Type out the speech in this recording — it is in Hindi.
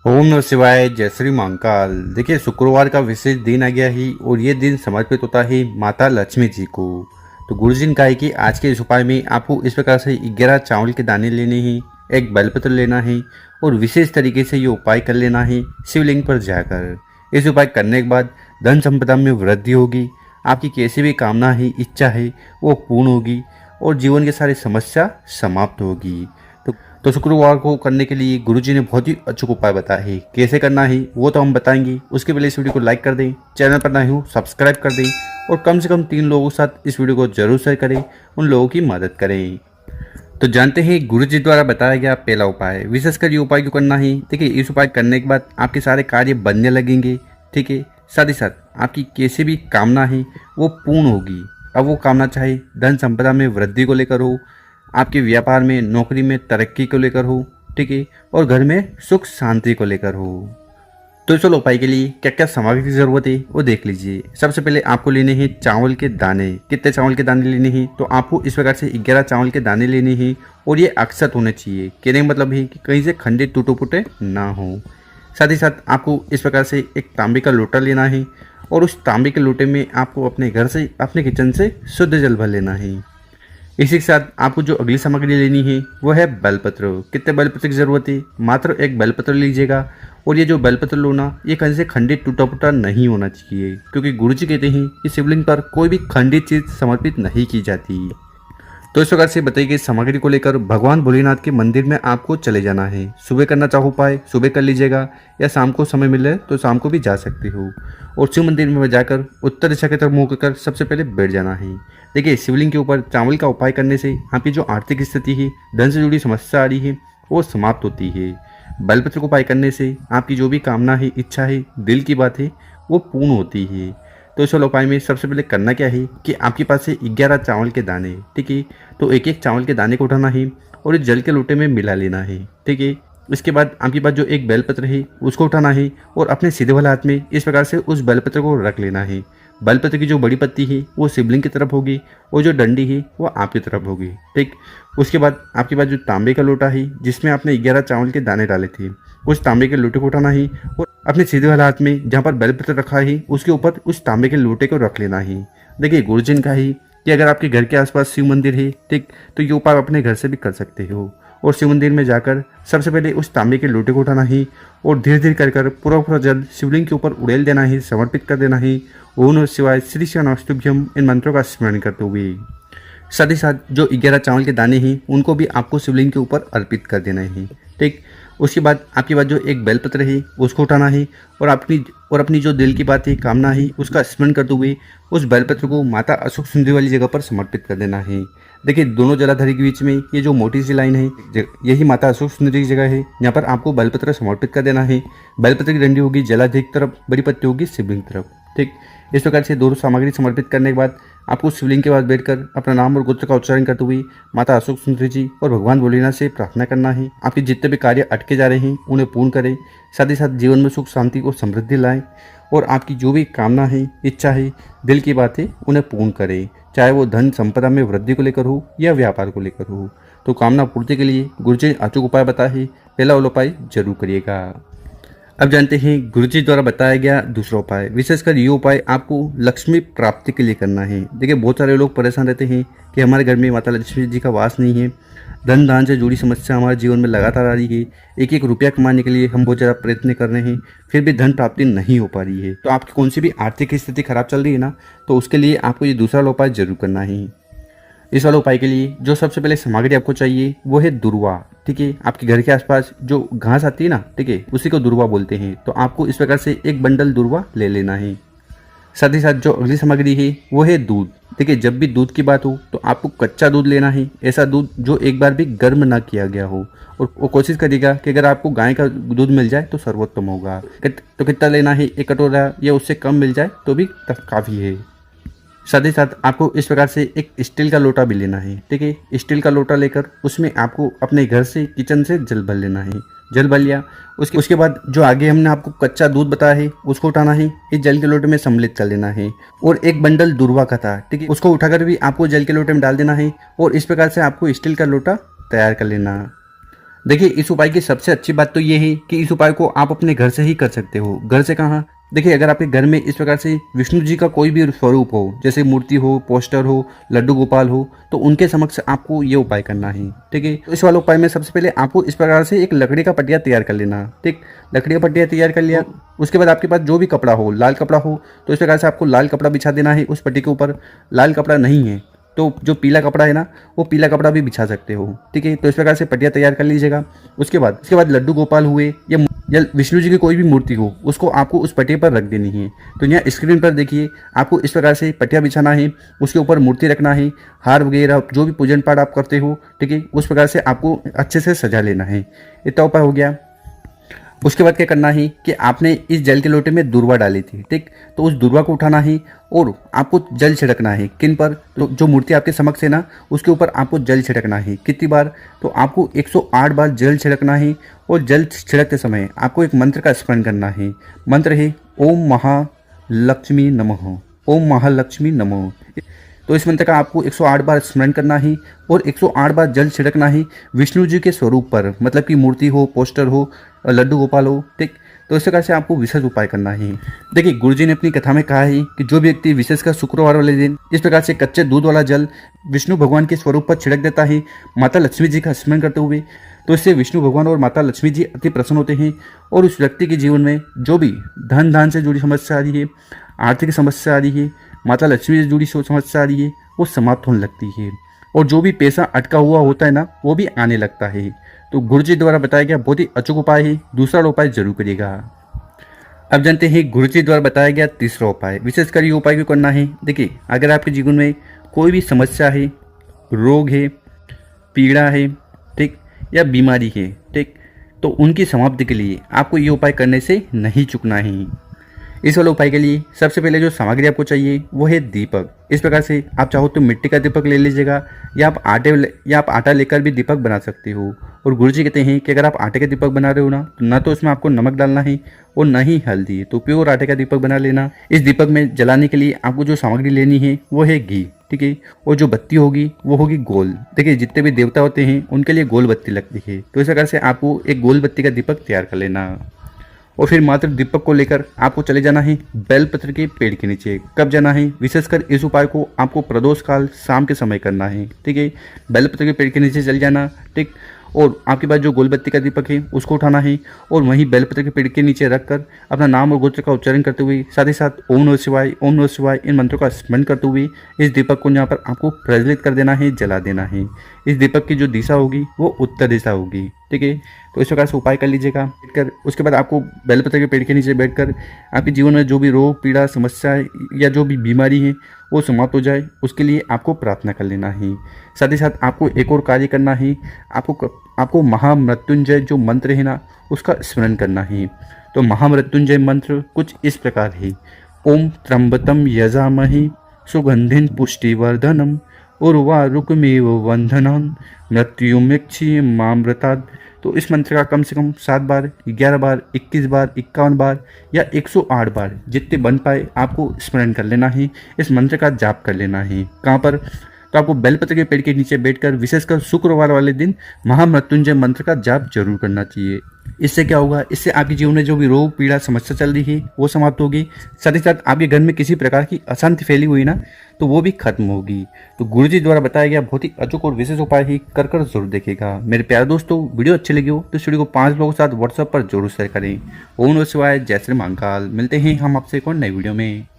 ओम नमः शिवाय। जय श्री महाकाल। देखिए, शुक्रवार का विशेष दिन आ गया ही और ये दिन समर्पित होता है माता लक्ष्मी जी को। तो गुरुजी ने कहा है कि आज के इस उपाय में आपको इस प्रकार से 11 चावल के दाने लेने हैं, एक बेलपत्र लेना है और विशेष तरीके से ये उपाय कर लेना है शिवलिंग पर जाकर। इस उपाय करने के बाद धन संपदा में वृद्धि होगी, आपकी कैसी भी कामना है, इच्छा है, वो पूर्ण होगी और जीवन की सारी समस्या समाप्त होगी। तो शुक्रवार को करने के लिए गुरुजी ने बहुत ही अचूक उपाय बताया है। कैसे करना है वो तो हम बताएंगे। उसके पहले इस वीडियो को लाइक कर दें, चैनल पर नए हो सब्सक्राइब कर दें और कम से कम 3 लोगों के साथ इस वीडियो को जरूर शेयर करें, उन लोगों की मदद करें। तो जानते हैं गुरुजी द्वारा बताया गया पहला उपाय। विशेषकर ये उपाय क्यों करना है। देखिए, इस उपाय करने के बाद आपके सारे कार्य बनने लगेंगे, ठीक है। साथ ही साथ आपकी कैसी भी कामना है वो पूर्ण होगी। अब वो कामना चाहे धन संपदा में वृद्धि को लेकर हो, आपके व्यापार में, नौकरी में तरक्की को लेकर हो, ठीक है, और घर में सुख शांति को लेकर हो। तो चलो उपाय के लिए क्या क्या सामग्री की जरूरत है वो देख लीजिए। सबसे पहले आपको लेने हैं चावल के दाने। कितने चावल के दाने लेने हैं तो आपको इस प्रकार से 11 चावल के दाने लेने हैं और ये अक्षत होने चाहिए। कहने का मतलब है कि कहीं से खंडित टूटे फूटे ना हो। साथ ही साथ आपको इस प्रकार से एक तांबे का लोटा लेना है और उस तांबे के लोटे में आपको अपने घर से, अपने किचन से शुद्ध जल भर लेना है। इसी के साथ आपको जो अगली सामग्री लेनी है वो है बेलपत्र। कितने बेलपत्र की जरूरत है, मात्र एक बेलपत्र लीजिएगा और ये जो बेलपत्र लो ना, ये कहीं से खंडित टूटा फूटा नहीं होना चाहिए, क्योंकि गुरुजी कहते हैं कि शिवलिंग पर कोई भी खंडित चीज समर्पित नहीं की जाती। तो इस प्रकार से बताई गई सामग्री को लेकर भगवान भोलेनाथ के मंदिर में आपको चले जाना है। सुबह करना चाहो उपाय सुबह कर लीजिएगा या शाम को समय मिले तो शाम को भी जा सकते हो। और शिव मंदिर में जाकर उत्तर दिशा की तरफ मुंह कर सबसे पहले बैठ जाना है। देखिए, शिवलिंग के ऊपर चावल का उपाय करने से आपकी जो आर्थिक स्थिति है, धन से जुड़ी समस्या आ रही है, वो समाप्त होती है। बेलपत्र को उपाय करने से आपकी जो भी कामना है, इच्छा है, दिल की बात है, वो पूर्ण होती है। तो इस वाले उपाय में सबसे पहले करना क्या है कि आपके पास से 11 चावल के दाने, ठीक है, तो एक एक चावल के दाने को उठाना है और इस जल के लोटे में मिला लेना है, ठीक है। इसके बाद आपके पास जो एक बेलपत्र है उसको उठाना है और अपने सीधे वाले हाथ में इस प्रकार से उस बेलपत्र को रख लेना है। बेलपत्र की जो बड़ी पत्ती है वो शिवलिंग की तरफ होगी और जो डंडी है वो आपकी तरफ होगी, ठीक। उसके बाद आपके पास जो तांबे का लोटा है जिसमें आपने 11 चावल के दाने डाले थे, उस तांबे के लोटे को उठाना है और अपने सीधे वाले हाथ में जहाँ पर बेलपत्र रखा है उसके ऊपर उस तांबे के लोटे को रख लेना है। देखिए, गुरुजी ने कहा है कि अगर आपके घर के आसपास शिव मंदिर है, ठीक, तो ये उपाय अपने घर से भी कर सकते हो। और शिव मंदिर में जाकर सबसे पहले उस तांबे के लोटे को उठाना है और धीरे धीरे कर पूरा जल शिवलिंग के ऊपर उड़ेल देना है, समर्पित कर देना है। ओम नमः शिवाय, श्री शिवास्तुभ्यम, इन मंत्रों का स्मरण करते हुए। साथ ही साथ जो 11 चावल के दाने हैं उनको भी आपको शिवलिंग के ऊपर अर्पित कर देना है, ठीक। उसके बाद आपके पास जो एक बेलपत्र है उसको उठाना है और अपनी जो दिल की बात है, कामना है, उसका स्मरण करते हुए उस बेलपत्र को माता अशोक सुंदरी वाली जगह पर समर्पित कर देना है। देखिए, दोनों जलाधारी के बीच में ये जो मोटी सी लाइन है, यही माता अशोक सुंदरी की जगह है। यहाँ पर आपको बेलपत्र समर्पित कर देना है। बेलपत्र की डंडी होगी जलाधारी की तरफ, बड़ी पत्ती होगी शिवलिंग की तरफ, ठीक। इस प्रकार से दोनों सामग्री समर्पित करने के बाद आपको शिवलिंग के पास बैठकर अपना नाम और गोत्र का उच्चारण करते हुए माता अशोक सुंदरी जी और भगवान भोलेनाथ से प्रार्थना करना है। आपके जितने भी कार्य अटके जा रहे हैं उन्हें पूर्ण करें। साथ ही साथ जीवन में सुख शांति और समृद्धि लाएं और आपकी जो भी कामना है, इच्छा है, दिल की बात है, उन्हें पूर्ण करें, चाहे वो धन संपदा में वृद्धि को लेकर हो या व्यापार को लेकर हो। तो कामना पूर्ति के लिए गुरुजी ने अचूक उपाय बताया है, पहला वाला उपाय जरूर करिएगा। अब जानते हैं गुरुजी द्वारा बताया गया दूसरा उपाय। विशेषकर ये उपाय आपको लक्ष्मी प्राप्ति के लिए करना है। देखिए, बहुत सारे लोग परेशान रहते हैं कि हमारे घर में माता लक्ष्मी जी का वास नहीं है, धन दान से जुड़ी समस्या हमारे जीवन में लगातार आ रही है, एक एक रुपया कमाने के लिए हम बहुत ज़्यादा प्रयत्न कर रहे हैं, फिर भी धन प्राप्ति नहीं हो पा रही है। तो आपकी कौन सी भी आर्थिक स्थिति खराब चल रही है ना, तो उसके लिए आपको ये दूसरा उपाय जरूर करना है। इस वाले उपाय के लिए जो सबसे पहले सामग्री आपको चाहिए वो है दुर्वा, ठीक है। आपके घर के आसपास जो घास आती है ना, ठीक है, उसी को दुर्वा बोलते हैं। तो आपको इस प्रकार से एक बंडल दुर्वा ले लेना है। साथ ही साथ जो अगली सामग्री है वो है दूध। देखिए, जब भी दूध की बात हो तो आपको कच्चा दूध लेना है, ऐसा दूध जो एक बार भी गर्म ना किया गया हो। और वो कोशिश करिएगा कि अगर आपको गाय का दूध मिल जाए तो सर्वोत्तम होगा। तो कितना लेना है, 1 कटोरा या उससे कम मिल जाए तो भी काफ़ी है। साथ ही साथ आपको इस प्रकार से एक स्टील का लोटा भी लेना है, ठीक है। स्टील का लोटा लेकर उसमें आपको अपने घर से, किचन से जल भर लेना है। जल भर लिया, उसके बाद जो आगे हमने आपको कच्चा दूध बताया है उसको उठाना है, इस जल के लोटे में सम्मिलित कर लेना है। और एक बंडल दुर्वा का था, ठीक है, उसको उठाकर भी आपको जल के लोटे में डाल देना है और इस प्रकार से आपको स्टील का लोटा तैयार कर लेना। देखिए इस उपाय की सबसे अच्छी बात तो ये है कि इस उपाय को आप अपने घर से ही कर सकते हो। घर से कहाँ? देखिए अगर आपके घर में इस प्रकार से विष्णु जी का कोई भी स्वरूप हो, जैसे मूर्ति हो, पोस्टर हो, लड्डू गोपाल हो, तो उनके समक्ष आपको ये उपाय करना है। ठीक है, तो इस वाले उपाय में सबसे पहले आपको इस प्रकार से एक लकड़ी का पटिया तैयार कर लेना। ठीक, लकड़ी का पटिया तैयार कर लिया। उसके बाद आपके पास जो भी कपड़ा हो, लाल कपड़ा हो तो इस प्रकार से आपको लाल कपड़ा बिछा देना है उस पट्टी के ऊपर। लाल कपड़ा नहीं है तो जो पीला कपड़ा है ना, वो पीला कपड़ा भी बिछा सकते हो। ठीक है, तो इस प्रकार से पटिया तैयार कर लीजिएगा। उसके बाद लड्डू गोपाल हुए या विष्णु जी की कोई भी मूर्ति हो, उसको आपको उस पटिया पर रख देनी है। तो यहाँ स्क्रीन पर देखिए, आपको इस प्रकार से पटिया बिछाना है, उसके ऊपर मूर्ति रखना है, हार वगैरह जो भी पूजन पाठ आप करते हो, ठीक है, उस प्रकार से आपको अच्छे से सजा लेना है। इतना उपाय हो गया। उसके बाद क्या करना है कि आपने इस जल के लोटे में दूर्वा डाली थी, ठीक, तो उस दूर्वा को उठाना है और आपको जल छिड़कना है। किन पर? तो जो मूर्ति आपके समक्ष है ना, उसके ऊपर आपको जल छिड़कना है। कितनी बार? तो आपको 108 बार जल छिड़कना है। और जल छिड़कते समय आपको एक मंत्र का स्मरण करना है। मंत्र है ओम महालक्ष्मी नमः। ओम महालक्ष्मी नमः। तो इस मंत्र का आपको 108 बार स्मरण करना है और 108 बार जल छिड़कना है विष्णु जी के स्वरूप पर, मतलब कि मूर्ति हो, पोस्टर हो, लड्डू गोपाल हो। ठीक, तो इस प्रकार से आपको विशेष उपाय करना है। देखिए गुरुजी ने अपनी कथा में कहा है कि जो भी व्यक्ति विशेषकर शुक्रवार वाले दिन इस प्रकार से कच्चे दूध वाला जल विष्णु भगवान के स्वरूप पर छिड़क देता है माता लक्ष्मी जी का स्मरण करते हुए, तो इससे विष्णु भगवान और माता लक्ष्मी जी अति प्रसन्न होते हैं और उस व्यक्ति के जीवन में जो भी धन से जुड़ी समस्या आ रही है, आर्थिक समस्या आ रही है, माता लक्ष्मी से जुड़ी समस्या आ रही है, वो समाप्त होने लगती है। और जो भी पैसा अटका हुआ होता है ना, वो भी आने लगता है। तो गुरुजी द्वारा बताया गया बहुत ही अचूक उपाय है। दूसरा उपाय जरूर करिएगा। अब जानते हैं गुरुजी द्वारा बताया गया तीसरा उपाय। विशेषकर ये उपाय क्यों करना है? देखिए अगर आपके जीवन में कोई भी समस्या है, रोग है, पीड़ा है, ठीक, या बीमारी है, ठीक, तो उनकी समाप्ति के लिए आपको ये उपाय करने से नहीं चूकना है। इस वाले उपाय के लिए सबसे पहले जो सामग्री आपको चाहिए वो है दीपक। इस प्रकार से आप चाहो तो मिट्टी का दीपक ले लीजिएगा या आप आटा लेकर भी दीपक बना सकते हो। और गुरुजी कहते हैं कि अगर आप आटे का दीपक बना रहे हो ना, तो ना तो उसमें आपको नमक डालना है और ना ही हल्दी, तो प्योर आटे का दीपक बना लेना। इस दीपक में जलाने के लिए आपको जो सामग्री लेनी है वो है घी, ठीक है, और जो बत्ती होगी वो होगी गोल। देखिए जितने भी देवता होते हैं उनके लिए गोल बत्ती लगती है, तो इस प्रकार से आपको एक गोल बत्ती का दीपक तैयार कर लेना। और फिर मात्र दीपक को लेकर आपको चले जाना है बेलपत्र के पेड़ के नीचे। कब जाना है? विशेषकर इस उपाय को आपको प्रदोष काल शाम के समय करना है, ठीक है। बेलपत्र के पेड़ के नीचे चल जाना, ठीक, और आपके पास जो गोलबत्ती का दीपक है उसको उठाना है और वहीं बेलपत्र के पेड़ के नीचे रखकर अपना नाम और गोत्र का उच्चारण करते हुए, साथ ही साथ ओम नमः शिवाय, ओम नमः शिवाय इन मंत्रों का स्मरण करते हुए इस दीपक को यहाँ पर आपको प्रज्वलित कर देना है, जला देना है। इस दीपक की जो दिशा होगी वो उत्तर दिशा होगी, ठीक है। तो इस प्रकार से उपाय कर लीजिएगा बैठकर। उसके बाद आपको बेलपत्र के पेड़ के नीचे बैठकर आपके जीवन में जो भी रोग, पीड़ा, समस्या या जो भी बीमारी है वो समाप्त हो जाए, उसके लिए आपको प्रार्थना कर लेना है। साथ ही साथ आपको एक और कार्य करना है, आपको महामृत्युंजय जो मंत्र है ना, उसका स्मरण करना है। तो महामृत्युंजय मंत्र कुछ इस प्रकार है। ओम त्र्यंबकम यजामहे सुगंधिं पुष्टिवर्धनम उर्वारुकमेव वंदनम मृत्युमुक्षीयमामृतात्। तो इस मंत्र का कम से कम 7 बार, 11 बार, 21 बार, 51 बार या 108 बार जितने बन पाए आपको स्मरण कर लेना है। इस मंत्र का जाप कर लेना है। कहाँ पर? तो आपको बेलपत्र के पेड़ के नीचे बैठकर विशेषकर शुक्रवार वाले दिन महामृत्युंजय मंत्र का जाप जरूर करना चाहिए। इससे क्या होगा? इससे आपके जीवन में जो भी रोग, पीड़ा, समस्या चल रही है वो समाप्त होगी। साथ ही साथ आपके घर में किसी प्रकार की अशांति फैली हुई ना, तो वो भी खत्म होगी। तो गुरुजी द्वारा बताया गया बहुत ही अचूक और विशेष उपाय ही कर जरूर देखेगा। मेरे प्यारे दोस्तों, वीडियो अच्छी लगी हो तो इस वीडियो को 5 लोगों के साथ व्हाट्सएप पर जरूर शेयर करें। ओम नमः शिवाय, जय श्री महाकाल। मिलते हैं हम आपसे एक और नई वीडियो में।